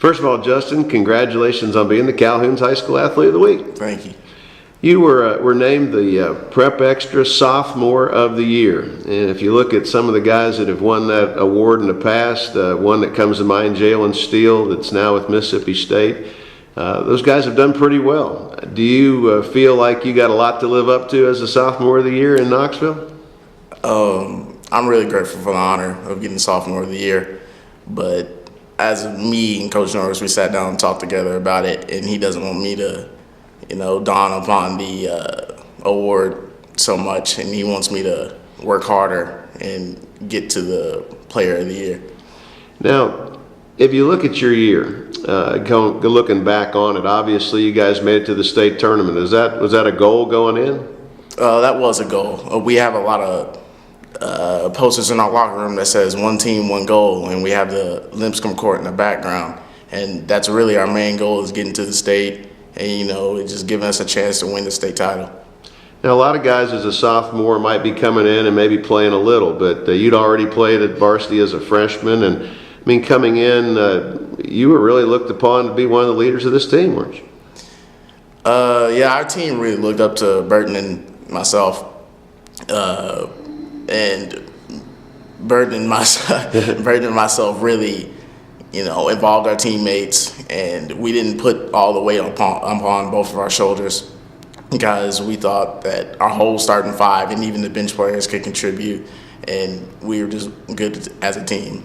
First of all, Justin, congratulations on being the Calhoun's High School Athlete of the Week. Thank you. You were named the Prep Extra Sophomore of the Year. And if you look at some of the guys that have won that award in the past, one that comes to mind, Jalen Steele, that's now with Mississippi State, those guys have done pretty well. Do you feel like you got a lot to live up to as a Sophomore of the Year in Knoxville? I'm really grateful for the honor of getting Sophomore of the Year. But as me and Coach Norris, we sat down and talked together about it, and he doesn't want me to dawn upon the award so much, and he wants me to work harder and get to the Player of the Year. Now, if you look at your year, looking back on it, obviously you guys made it to the state tournament. Was that a goal going in? That was a goal. We have a lot of posters in our locker room that says "one team, one goal," and we have the Lipscomb court in the background, and that's really our main goal, is getting to the state. And, it's just giving us a chance to win the state title. Now, a lot of guys as a sophomore might be coming in and maybe playing a little, but you'd already played at varsity as a freshman. And, I mean, coming in, you were really looked upon to be one of the leaders of this team, weren't you? Yeah, our team really looked up to Burton and myself. And Burton and myself really involved our teammates, and we didn't put all the weight upon both of our shoulders, because we thought that our whole starting five and even the bench players could contribute, and we were just good as a team.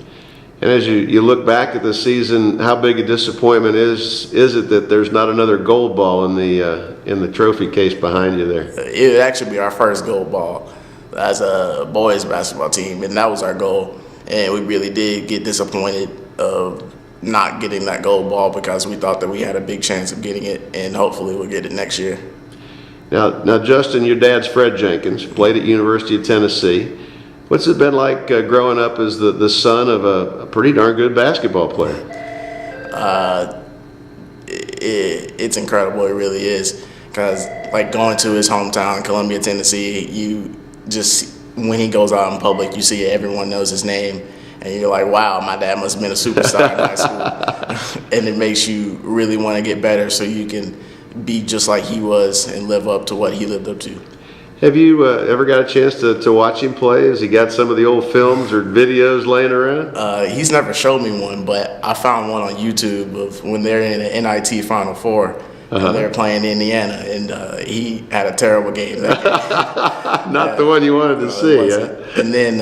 And as you look back at the season, how big a disappointment is it that there's not another gold ball in the trophy case behind you there? It would actually be our first gold ball as a boys basketball team, and that was our goal. And we really did get disappointed of not getting that gold ball, because we thought that we had a big chance of getting it, and hopefully we'll get it next year. Now, Justin, your dad's Fred Jenkins, played at University of Tennessee. What's it been like growing up as the son of a pretty darn good basketball player? It's incredible. It really is, because going to his hometown, Columbia, Tennessee, when he goes out in public, you see everyone knows his name. And you're like, wow, my dad must have been a superstar in high school. And it makes you really want to get better so you can be just like he was and live up to what he lived up to. Have you ever got a chance to watch him play? Has he got some of the old films or videos laying around? He's never showed me one, but I found one on YouTube of when they're in the NIT Final Four. And they're playing Indiana, and he had a terrible game that game. Not the one you wanted to see, huh? And then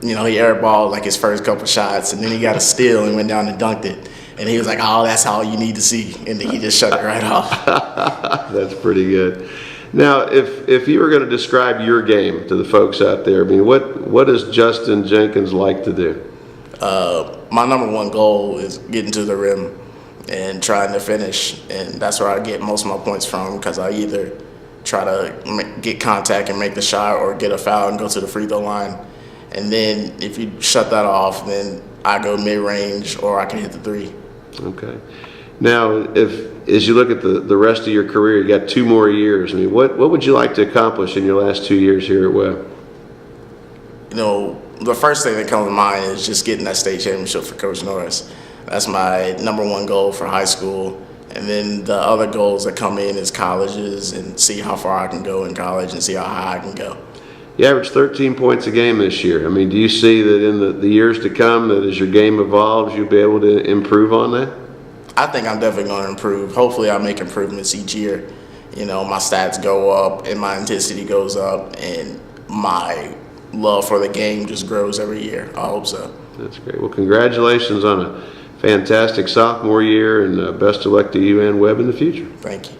he airballed his first couple shots, and then he got a steal and went down and dunked it. And he was like, "Oh, that's all you need to see," and then he just shut it right off. That's pretty good. Now, if you were going to describe your game to the folks out there, I mean, what does Justin Jenkins like to do? My number one goal is getting to the rim and trying to finish, and that's where I get most of my points from, because I either try to get contact and make the shot, or get a foul and go to the free throw line. And then if you shut that off, then I go mid-range, or I can hit the three. Okay. Now, as you look at the rest of your career, you got 2 more years. I mean, what would you like to accomplish in your last 2 years here at Webb? The first thing that comes to mind is just getting that state championship for Coach Norris. That's my number one goal for high school. And then the other goals that come in is colleges, and see how far I can go in college and see how high I can go. You averaged 13 points a game this year. I mean, do you see that in the years to come, that as your game evolves, you'll be able to improve on that? I think I'm definitely going to improve. Hopefully I make improvements each year. My stats go up, and my intensity goes up, and my love for the game just grows every year. I hope so. That's great. Well, congratulations on a fantastic sophomore year, and best of luck to you and Webb in the future. Thank you.